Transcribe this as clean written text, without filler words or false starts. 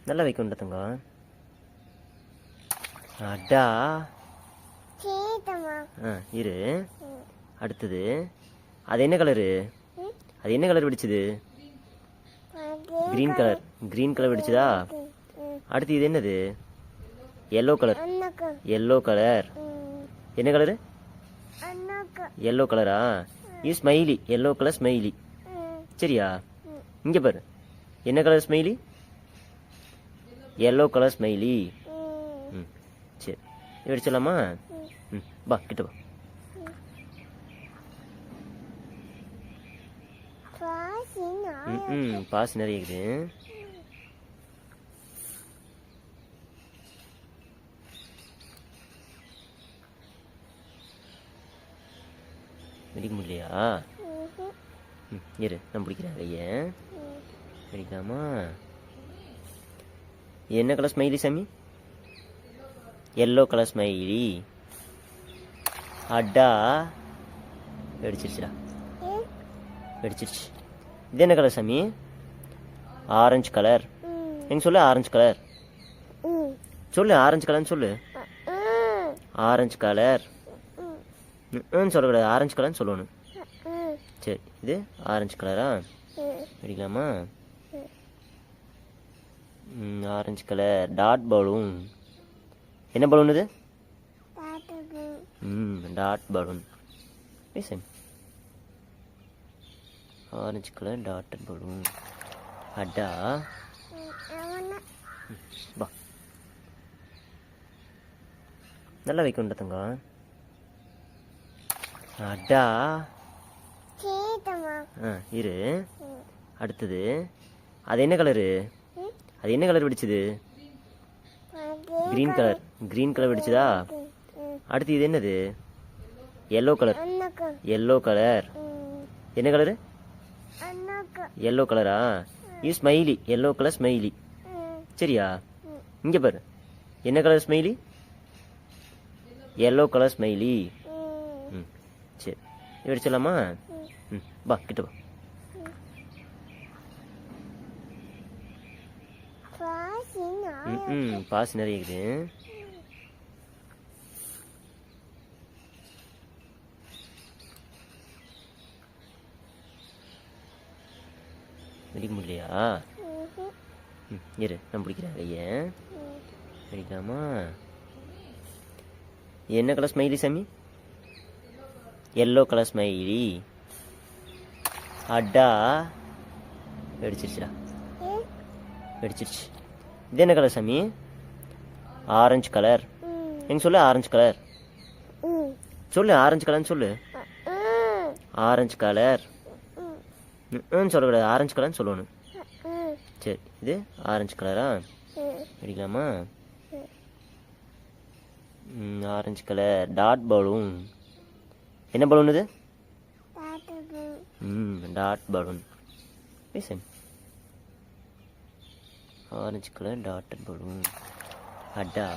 நல்லா வைக்கணும் தங்கம். அடா. இரு. அடுத்தது அது என்ன கலரு? அது என்ன கலர் வெடிச்சது? Green colour. கிரீன் கலர் வெடிச்சதா? அடுத்து இது என்னது? Yellow colour. Yellow colour. என்ன கலரு? எல்லோ கலரா? இது ஸ்மைலி. Yellow colour smiley. சரியா? இங்க பாரு. என்ன colour smiley? Yellow colour smiley. சரி, வெடிச்சலாமா? வா கிட்ட வா. பாஸ் நிறைய இருக்குது. வெடிக்க முடியலையா? இரு, நான் பிடிக்கிறேன் கையை. வெடிக்கலாமா? என்ன கலர் ஸ்மைலி சாமி? Yellow colour smiley. அடா. வெடிச்சிருச்சுடா. வெடிச்சிருச்சு. இது என்ன கலர் சாமி? Orange colour. எங்க சொல்லு. ஆரஞ்சு கலர் சொல்லு. ஆரஞ்சு கலர்னு சொல்லு. ஆரஞ்சு கலர் சொல்லக்கூடாது. ஆரஞ்சு கலர்னு சொல்லணும். சரி, இது ஆரஞ்சு கலரா? வெடிக்கலாமா? Orange colour. Dot balloon. என்ன பலூன் இது? Dot balloon. Orange colour dotted balloon. அடா. வா. நல்லா வைக்கணும் தங்கம். அடா. இரு. அடுத்தது அது என்ன கலரு? அது என்ன கலர் வெடிச்சது? Green colour. கிரீன் கலர் வெடிச்சதா? அடுத்து இது என்னது? Yellow colour. Yellow colour. என்ன கலரு? எல்லோ கலரா? இது ஸ்மைலி. Yellow colour smiley. சரியா? இங்க பாரு. என்ன colour smiley? Yellow colour smiley. சரி, வெடிச்சலாமா? வா கிட்ட வா. பாஸ் நிறைய இருக்குது. வெடிக்க முடியலையா? இரு, நான் பிடிக்கிறேன் கையை. வெடிக்கலாமா? என்ன கலர் ஸ்மைலி சாமி? Yellow colour smiley. அடா. வெடிச்சிருச்சுடா. வெடிச்சிருச்சு. இது என்ன கலர் சாமி? Orange colour. எங்க சொல்லு. ஆரஞ்சு கலர் சொல்லு. ஆரஞ்சு கலர்னு சொல்லு. ஆரஞ்சு கலர் சொல்லக்கூடாது. ஆரஞ்சு கலர்னு சொல்லணும். சரி, இது ஆரஞ்சு கலரா? வெடிக்கலாமா? Orange colour. Dot balloon. என்ன பலூன் இது? Dot balloon. Orange colour dotted balloon. அடா.